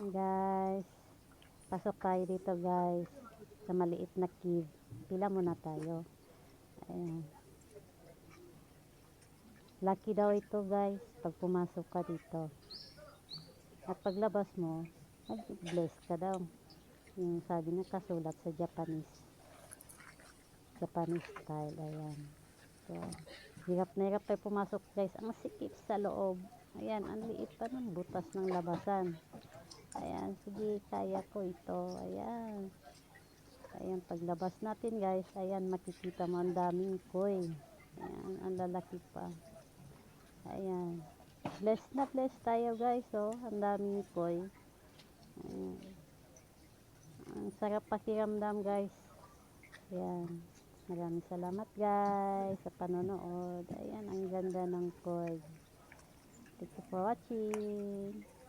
Ayan guys. Pasok tayo dito guys. Sa maliit na cave. Pila muna tayo. Ayan. Lucky daw ito guys. Pag pumasok ka dito. At paglabas mo, mag-bless ka daw. Yung sabi niya kasulat sa Japanese. Japanese style. Ayan. So, hirap na hirap tayo pumasok guys. Ang sikip sa loob. Ayan, ang liit pa ng butas ng labasan. Ayan, sige, kaya ko ito. Ayan. Ayan, paglabas natin guys, ayan, makikita mo ang daming koi. Ayan, ang lalaki pa. Ayan. Bless tayo guys, oh. Ang daming koi. Ayan. Ang sarap pakiramdam guys. Ayan. Maraming salamat guys sa panonood. Ayan, ang ganda ng koi. Thank you for watching.